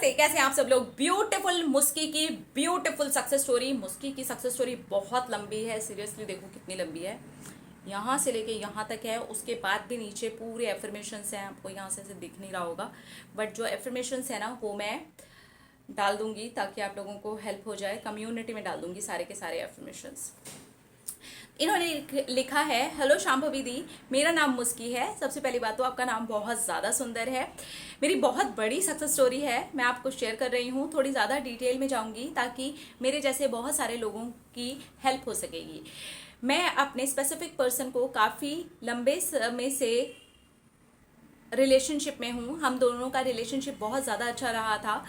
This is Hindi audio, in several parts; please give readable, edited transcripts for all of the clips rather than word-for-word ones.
नमस्ते, कैसे हैं आप सब लोग। ब्यूटीफुल मुस्की की ब्यूटीफुल सक्सेस स्टोरी। मुस्की की सक्सेस स्टोरी बहुत लंबी है, सीरियसली देखो कितनी लंबी है। यहाँ से लेके यहाँ तक है, उसके बाद भी नीचे पूरे एफर्मेशंस हैं। आपको यहाँ से दिख नहीं रहा होगा, बट जो एफर्मेशंस है ना वो मैं डाल दूंगी ताकि आप लोगों को हेल्प हो जाए। कम्युनिटी में डाल दूंगी सारे के सारे एफर्मेशंस। इन्होंने लिखा है, हेलो शांभवी दी, मेरा नाम मुस्की है। सबसे पहली बात तो आपका नाम बहुत ज़्यादा सुंदर है। मेरी बहुत बड़ी सक्सेस स्टोरी है, मैं आपको शेयर कर रही हूँ। थोड़ी ज़्यादा डिटेल में जाऊँगी ताकि मेरे जैसे बहुत सारे लोगों की हेल्प हो सकेगी। मैं अपने स्पेसिफिक पर्सन को काफ़ी लंबे समय से रिलेशनशिप में हूँ। हम दोनों का रिलेशनशिप बहुत ज़्यादा अच्छा रहा था।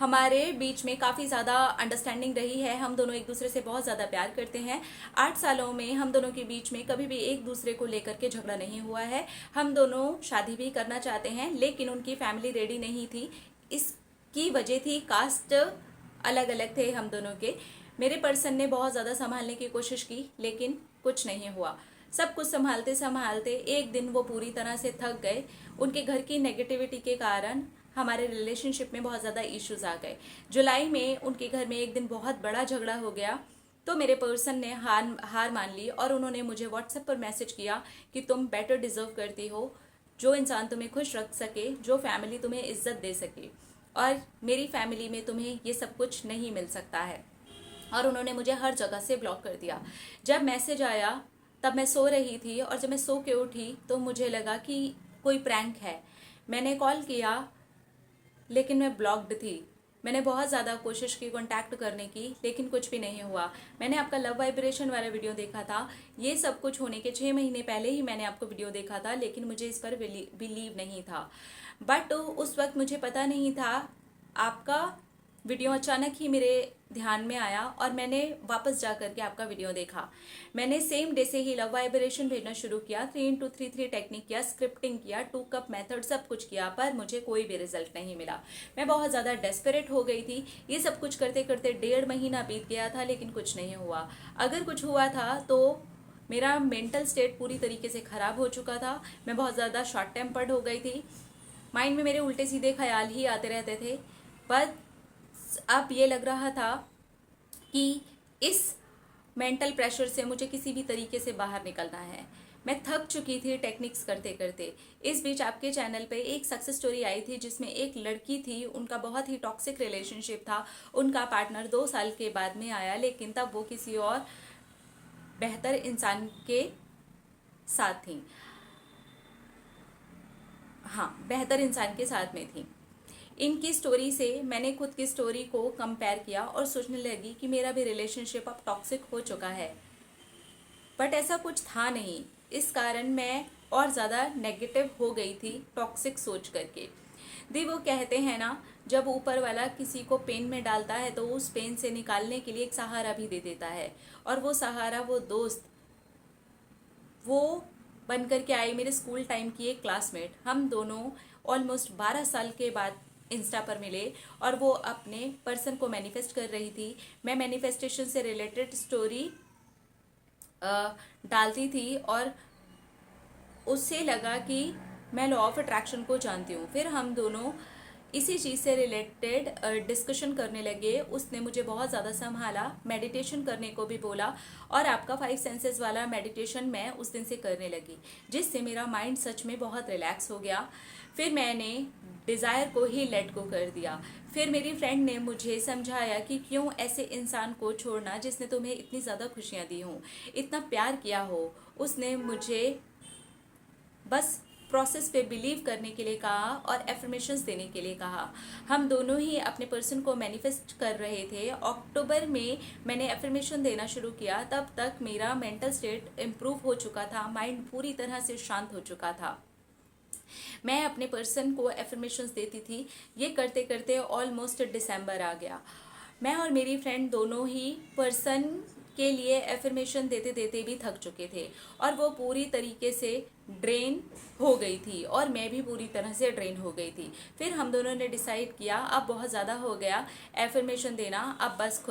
हमारे बीच में काफ़ी ज़्यादा अंडरस्टैंडिंग रही है। हम दोनों एक दूसरे से बहुत ज़्यादा प्यार करते हैं। 8 सालों में हम दोनों के बीच में कभी भी एक दूसरे को लेकर के झगड़ा नहीं हुआ है। हम दोनों शादी भी करना चाहते हैं, लेकिन उनकी फैमिली रेडी नहीं थी। इसकी वजह थी कास्ट अलग अलग थे हम दोनों के। मेरे पर्सन ने बहुत ज़्यादा संभालने की कोशिश की, लेकिन कुछ नहीं हुआ। सब कुछ संभालते संभालते एक दिन वो पूरी तरह से थक गए। उनके घर की नेगेटिविटी के कारण हमारे रिलेशनशिप में बहुत ज़्यादा इश्यूज आ गए। जुलाई में उनके घर में एक दिन बहुत बड़ा झगड़ा हो गया, तो मेरे पर्सन ने हार मान ली और उन्होंने मुझे व्हाट्सएप पर मैसेज किया कि तुम बेटर डिजर्व करती हो, जो इंसान तुम्हें खुश रख सके, जो फैमिली तुम्हें इज्जत दे सके, और मेरी फैमिली में तुम्हें ये सब कुछ नहीं मिल सकता है। और उन्होंने मुझे हर जगह से ब्लॉक कर दिया। जब मैसेज आया तब मैं सो रही थी, और जब मैं सो के उठी तो मुझे लगा कि कोई प्रैंक है। मैंने कॉल किया, लेकिन मैं ब्लॉक्ड थी। मैंने बहुत ज़्यादा कोशिश की कांटेक्ट करने की, लेकिन कुछ भी नहीं हुआ। मैंने आपका लव वाइब्रेशन वाला वीडियो देखा था। ये सब कुछ होने के 6 महीने पहले ही मैंने आपको वीडियो देखा था, लेकिन मुझे इस पर बिलीव नहीं था। बट उस वक्त मुझे पता नहीं था। आपका वीडियो अचानक ही मेरे ध्यान में आया और मैंने वापस जा करके आपका वीडियो देखा। मैंने सेम डे से ही लव वाइब्रेशन भेजना शुरू किया, 3 into 3 टेक्निक किया, स्क्रिप्टिंग किया, 2 कप मेथड सब कुछ किया, पर मुझे कोई भी रिजल्ट नहीं मिला। मैं बहुत ज़्यादा डेस्परेट हो गई थी। ये सब कुछ करते करते 1.5 महीना बीत गया था, लेकिन कुछ नहीं हुआ। अगर कुछ हुआ था तो मेरा मेंटल स्टेट पूरी तरीके से ख़राब हो चुका था। मैं बहुत ज़्यादा शॉर्ट टेम्पर्ड हो गई थी। माइंड में मेरे उल्टे सीधे ख्याल ही आते रहते थे। पर अब ये लग रहा था कि इस मेंटल प्रेशर से मुझे किसी भी तरीके से बाहर निकलना है। मैं थक चुकी थी टेक्निक्स करते करते। इस बीच आपके चैनल पे एक सक्सेस स्टोरी आई थी, जिसमें एक लड़की थी, उनका बहुत ही टॉक्सिक रिलेशनशिप था। उनका पार्टनर 2 साल के बाद में आया, लेकिन तब वो किसी और बेहतर इंसान के साथ थी। हाँ, बेहतर इंसान के साथ में थी। इनकी स्टोरी से मैंने खुद की स्टोरी को कंपेयर किया और सोचने लगी कि मेरा भी रिलेशनशिप अब टॉक्सिक हो चुका है। बट ऐसा कुछ था नहीं। इस कारण मैं और ज़्यादा नेगेटिव हो गई थी टॉक्सिक सोच करके। दी वो कहते हैं ना, जब ऊपर वाला किसी को पेन में डालता है तो उस पेन से निकालने के लिए एक सहारा भी दे देता है, और वो सहारा, वो दोस्त, वो बन कर के आई मेरे स्कूल टाइम की एक क्लासमेट। हम दोनों ऑलमोस्ट 12 साल के बाद इंस्टा पर मिले, और वो अपने पर्सन को मैनिफेस्ट कर रही थी। मैं मैनिफेस्टेशन से रिलेटेड स्टोरी डालती थी, और उससे लगा कि मैं लॉ ऑफ अट्रैक्शन को जानती हूँ। फिर हम दोनों इसी चीज़ से रिलेटेड डिस्कशन करने लगे। उसने मुझे बहुत ज़्यादा संभाला, मेडिटेशन करने को भी बोला, और आपका 5 सेंसेस वाला मेडिटेशन मैं उस दिन से करने लगी, जिससे मेरा माइंड सच में बहुत रिलैक्स हो गया। फिर मैंने डिज़ायर को ही लेट गो कर दिया। फिर मेरी फ्रेंड ने मुझे समझाया कि क्यों ऐसे इंसान को छोड़ना जिसने तुम्हें इतनी ज़्यादा खुशियाँ दी हों, इतना प्यार किया हो। उसने मुझे बस प्रोसेस पे बिलीव करने के लिए कहा और एफर्मेशंस देने के लिए कहा। हम दोनों ही अपने पर्सन को मैनिफेस्ट कर रहे थे। अक्टूबर में मैंने एफर्मेशन देना शुरू किया। तब तक मेरा मेंटल स्टेट इम्प्रूव हो चुका था, माइंड पूरी तरह से शांत हो चुका था। मैं अपने पर्सन को एफर्मेशंस देती थी। ये करते करते ऑलमोस्ट दिसंबर आ गया। मैं और मेरी फ्रेंड दोनों ही पर्सन के लिए एफर्मेशन देते देते भी थक चुके थे, और वो पूरी तरीके से ड्रेन हो गई थी, और मैं भी पूरी तरह से ड्रेन हो गई थी। फिर हम दोनों ने डिसाइड किया, अब बहुत ज़्यादा हो गया एफर्मेशन देना, अब बस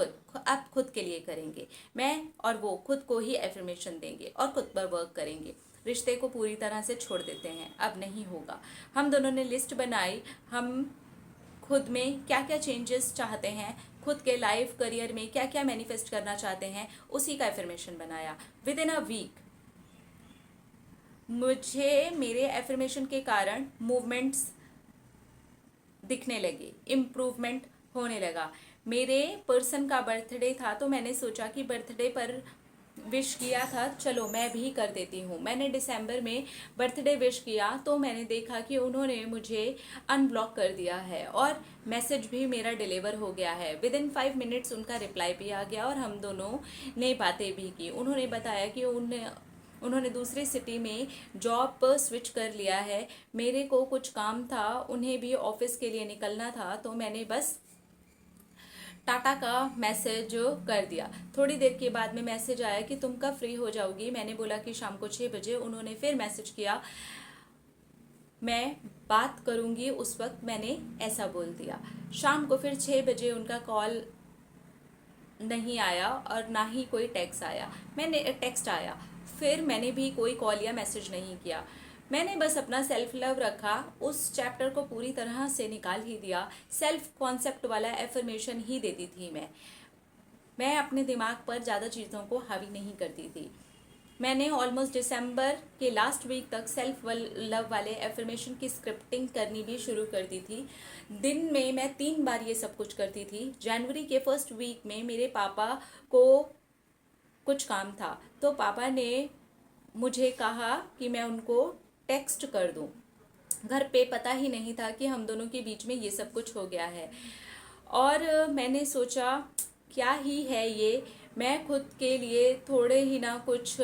खुद के लिए करेंगे। मैं और वो खुद को ही एफर्मेशन देंगे और खुद पर वर्क करेंगे। रिश्ते को पूरी तरह से छोड़ देते हैं, अब नहीं होगा। हम दोनों ने लिस्ट बनाई, हम खुद में क्या क्या चेंजेस चाहते हैं, खुद के लाइफ करियर में क्या क्या मैनिफेस्ट करना चाहते हैं, उसी का एफर्मेशन बनाया। विद इन अ वीक मुझे मेरे एफर्मेशन के कारण मूवमेंट्स दिखने लगे, इम्प्रूवमेंट होने लगा। मेरे पर्सन का बर्थडे था तो मैंने सोचा कि बर्थडे पर विश किया था, चलो मैं भी कर देती हूँ। मैंने दिसंबर में बर्थडे विश किया तो मैंने देखा कि उन्होंने मुझे अनब्लॉक कर दिया है और मैसेज भी मेरा डिलीवर हो गया है। विद इन 5 मिनट्स उनका रिप्लाई भी आ गया और हम दोनों ने बातें भी की। उन्होंने बताया कि उन्होंने दूसरी सिटी में जॉब पर स्विच कर लिया है। मेरे को कुछ काम था, उन्हें भी ऑफिस के लिए निकलना था, तो मैंने बस टाटा का मैसेज कर दिया। थोड़ी देर के बाद में मैसेज आया कि तुम कब फ्री हो जाओगी। मैंने बोला कि शाम को 6 बजे। उन्होंने फिर मैसेज किया, मैं बात करूंगी उस वक्त। मैंने ऐसा बोल दिया। शाम को फिर 6 बजे उनका कॉल नहीं आया और ना ही कोई टेक्स्ट आया। फिर मैंने भी कोई कॉल या मैसेज नहीं किया। मैंने बस अपना सेल्फ लव रखा, उस चैप्टर को पूरी तरह से निकाल ही दिया। सेल्फ कॉन्सेप्ट वाला एफर्मेशन ही देती थी मैं अपने दिमाग पर ज़्यादा चीज़ों को हावी नहीं करती थी। मैंने ऑलमोस्ट दिसंबर के लास्ट वीक तक सेल्फ लव वाले एफर्मेशन की स्क्रिप्टिंग करनी भी शुरू कर दी थी। दिन में मैं 3 बार ये सब कुछ करती थी। जनवरी के फर्स्ट वीक में मेरे पापा को कुछ काम था तो पापा ने मुझे कहा कि मैं उनको टेक्स्ट कर दूं। घर पे पता ही नहीं था कि हम दोनों के बीच में ये सब कुछ हो गया है। और मैंने सोचा क्या ही है ये, मैं खुद के लिए थोड़े ही ना कुछ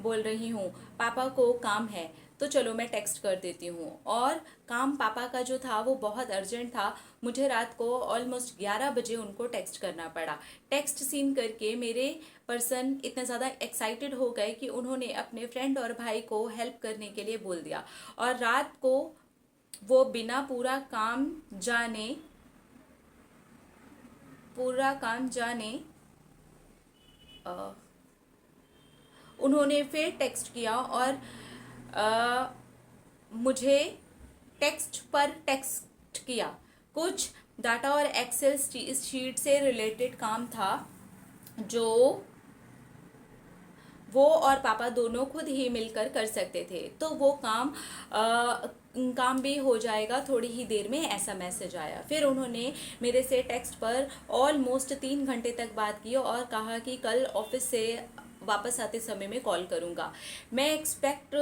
बोल रही हूँ, पापा को काम है तो चलो मैं टेक्स्ट कर देती हूँ। और काम पापा का जो था वो बहुत अर्जेंट था। मुझे रात को ऑलमोस्ट 11 बजे उनको टेक्स्ट करना पड़ा। टेक्स्ट सीन करके मेरे पर्सन इतने ज़्यादा एक्साइटेड हो गए कि उन्होंने अपने फ्रेंड और भाई को हेल्प करने के लिए बोल दिया। और रात को वो बिना पूरा काम जाने उन्होंने फिर टेक्स्ट किया और मुझे टेक्स्ट पर टेक्स्ट किया। कुछ डाटा और एक्सेल शीट से रिलेटेड काम था जो वो और पापा दोनों खुद ही मिलकर कर सकते थे, तो वो काम भी हो जाएगा थोड़ी ही देर में, ऐसा मैसेज आया। फिर उन्होंने मेरे से टेक्स्ट पर ऑलमोस्ट 3 घंटे तक बात की और कहा कि कल ऑफिस से वापस आते समय में कॉल करूँगा। मैं एक्सपेक्ट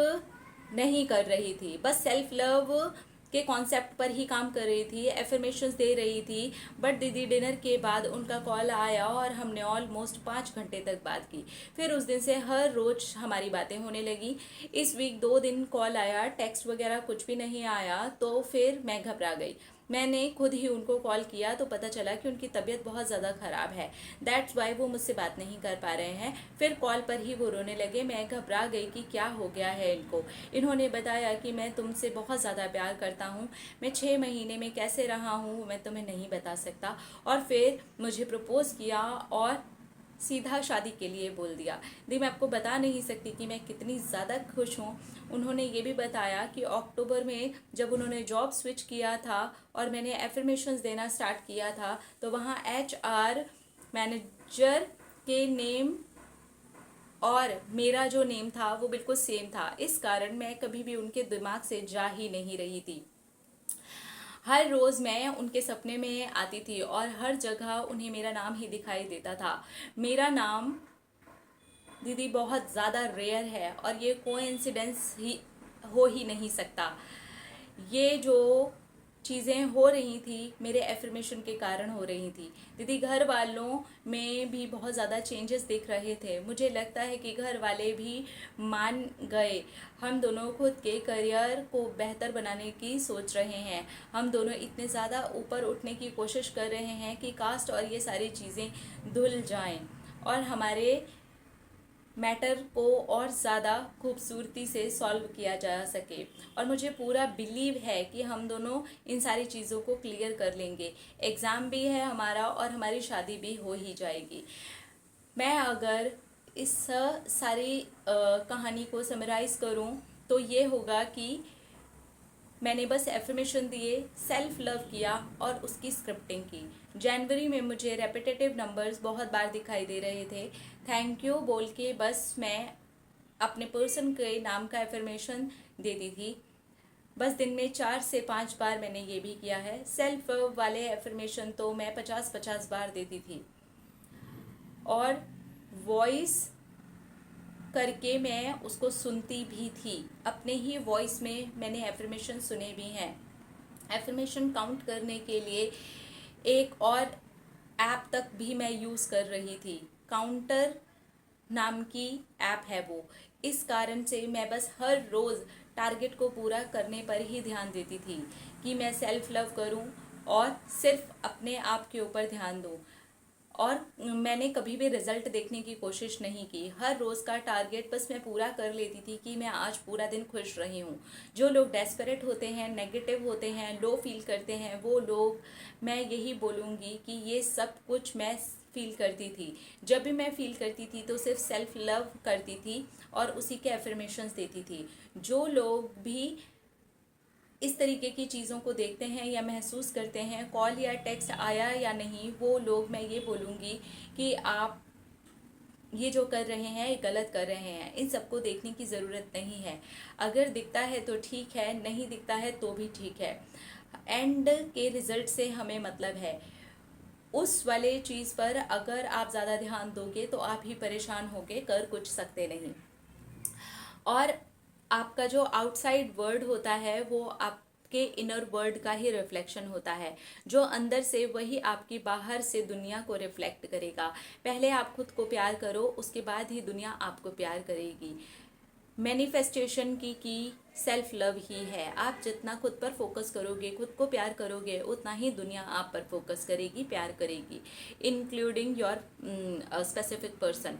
नहीं कर रही थी, बस सेल्फ लव के कॉन्सेप्ट पर ही काम कर रही थी, एफर्मेशंस दे रही थी। बट दीदी डिनर के बाद उनका कॉल आया और हमने ऑलमोस्ट 5 घंटे तक बात की। फिर उस दिन से हर रोज हमारी बातें होने लगी। इस वीक 2 दिन कॉल आया, टेक्स्ट वगैरह कुछ भी नहीं आया, तो फिर मैं घबरा गई। मैंने खुद ही उनको कॉल किया तो पता चला कि उनकी तबीयत बहुत ज़्यादा ख़राब है, दैट्स वाई वो मुझसे बात नहीं कर पा रहे हैं। फिर कॉल पर ही वो रोने लगे। मैं घबरा गई कि क्या हो गया है इनको। इन्होंने बताया कि मैं तुमसे बहुत ज़्यादा प्यार करता हूँ, मैं 6 महीने में कैसे रहा हूँ मैं तुम्हें नहीं बता सकता। और फिर मुझे प्रपोज़ किया और सीधा शादी के लिए बोल दिया। दी मैं आपको बता नहीं सकती कि मैं कितनी ज़्यादा खुश हूँ। उन्होंने ये भी बताया कि अक्टूबर में जब उन्होंने जॉब स्विच किया था और मैंने एफर्मेशंस देना स्टार्ट किया था तो वहाँ HR मैनेजर के नेम और मेरा जो नेम था वो बिल्कुल सेम था। इस कारण मैं कभी भी उनके दिमाग से जा ही नहीं रही थी। हर रोज़ मैं उनके सपने में आती थी और हर जगह उन्हें मेरा नाम ही दिखाई देता था। मेरा नाम दीदी बहुत ज़्यादा रेयर है और ये कोइंसिडेंस ही हो ही नहीं सकता। ये जो चीज़ें हो रही थी मेरे एफर्मेशन के कारण हो रही थी। दीदी घर वालों में भी बहुत ज़्यादा चेंजेस दिख रहे थे। मुझे लगता है कि घर वाले भी मान गए। हम दोनों खुद के करियर को बेहतर बनाने की सोच रहे हैं। हम दोनों इतने ज़्यादा ऊपर उठने की कोशिश कर रहे हैं कि कास्ट और ये सारी चीज़ें धुल जाएं और हमारे मैटर को और ज़्यादा खूबसूरती से सॉल्व किया जा सके। और मुझे पूरा बिलीव है कि हम दोनों इन सारी चीज़ों को क्लियर कर लेंगे। एग्ज़ाम भी है हमारा और हमारी शादी भी हो ही जाएगी। मैं अगर इस सारी कहानी को समराइज़ करूं तो ये होगा कि मैंने बस एफर्मेशन दिए, सेल्फ लव किया और उसकी स्क्रिप्टिंग की। जनवरी में मुझे रेपिटेटिव नंबर्स बहुत बार दिखाई दे रहे थे। थैंक यू बोल के बस मैं अपने पर्सन के नाम का एफर्मेशन देती थी। बस दिन में 4 से 5 बार मैंने ये भी किया है। सेल्फ लव वाले एफर्मेशन तो मैं 50-50 बार देती थी। और वॉइस करके मैं उसको सुनती भी थी। अपने ही वॉइस में मैंने एफर्मेशन सुने भी हैं। एफर्मेशन काउंट करने के लिए एक और ऐप तक भी मैं यूज़ कर रही थी। काउंटर नाम की ऐप है वो। इस कारण से मैं बस हर रोज़ टारगेट को पूरा करने पर ही ध्यान देती थी कि मैं सेल्फ लव करूं और सिर्फ अपने आप के ऊपर ध्यान दूं। और मैंने कभी भी रिजल्ट देखने की कोशिश नहीं की। हर रोज़ का टारगेट बस मैं पूरा कर लेती थी कि मैं आज पूरा दिन खुश रही हूँ। जो लोग डेस्परेट होते हैं, नेगेटिव होते हैं, लो फील करते हैं, वो लोग, मैं यही बोलूँगी कि ये सब कुछ मैं फील करती थी। जब भी मैं फील करती थी तो सिर्फ सेल्फ लव करती थी और उसी के एफर्मेशंस देती थी। जो लोग भी इस तरीके की चीज़ों को देखते हैं या महसूस करते हैं, कॉल या टेक्स्ट आया या नहीं, वो लोग, मैं ये बोलूँगी कि आप ये जो कर रहे हैं ये गलत कर रहे हैं। इन सबको देखने की ज़रूरत नहीं है। अगर दिखता है तो ठीक है, नहीं दिखता है तो भी ठीक है। एंड के रिजल्ट से हमें मतलब है। उस वाले चीज़ पर अगर आप ज़्यादा ध्यान दोगे तो आप ही परेशान होगे, कर कुछ सकते नहीं। और आपका जो आउटसाइड वर्ड होता है वो आपके इनर वर्ड का ही रिफ्लेक्शन होता है। जो अंदर से वही आपकी बाहर से दुनिया को रिफ्लेक्ट करेगा। पहले आप खुद को प्यार करो, उसके बाद ही दुनिया आपको प्यार करेगी। मैनिफेस्टेशन की सेल्फ लव ही है। आप जितना खुद पर फोकस करोगे, खुद को प्यार करोगे, उतना ही दुनिया आप पर फोकस करेगी, प्यार करेगी, इंक्लूडिंग योर स्पेसिफिक पर्सन।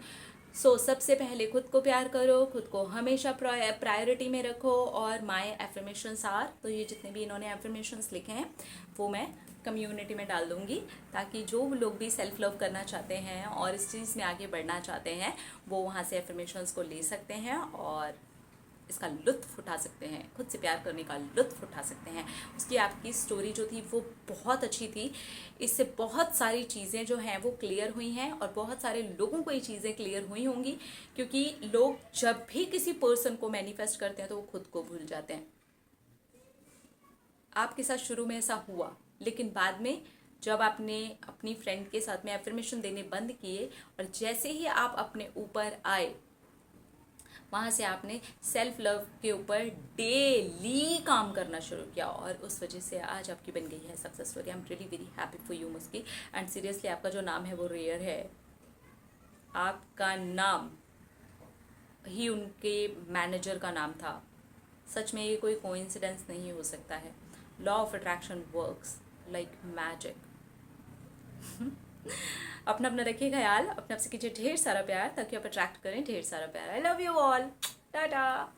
सबसे पहले खुद को प्यार करो, खुद को हमेशा प्रायोरिटी में रखो। और माय एफर्मेशंस आर, तो ये जितने भी इन्होंने एफर्मेशंस लिखे हैं वो मैं कम्युनिटी में डाल दूंगी, ताकि जो लोग भी सेल्फ लव करना चाहते हैं और इस चीज़ में आगे बढ़ना चाहते हैं वो वहाँ से एफर्मेशंस को ले सकते हैं और इसका लुत्फ़ उठा सकते हैं, खुद से प्यार करने का लुत्फ़ उठा सकते हैं। उसकी आपकी स्टोरी जो थी वो बहुत अच्छी थी। इससे बहुत सारी चीज़ें जो हैं वो क्लियर हुई हैं और बहुत सारे लोगों को ये चीज़ें क्लियर हुई होंगी, क्योंकि लोग जब भी किसी पर्सन को मैनिफेस्ट करते हैं तो वो खुद को भूल जाते हैं। आपके साथ शुरू में ऐसा हुआ, लेकिन बाद में जब आपने अपनी फ्रेंड के साथ में एफर्मेशन देने बंद किए और जैसे ही आप अपने ऊपर आए, वहाँ से आपने सेल्फ लव के ऊपर डेली काम करना शुरू किया और उस वजह से आज आपकी बन गई है success story. I am really very happy for you मुस्की। एंड सीरियसली आपका जो नाम है वो रेयर है। आपका नाम ही उनके मैनेजर का नाम था। सच में ये कोई कोइंसिडेंस नहीं हो सकता है। Law of attraction works like magic. अपना अपना रखिए ख्याल, अपने आप से कीजिए ढेर सारा प्यार, ताकि आप अट्रैक्ट करें ढेर सारा प्यार। I love you all, Tata.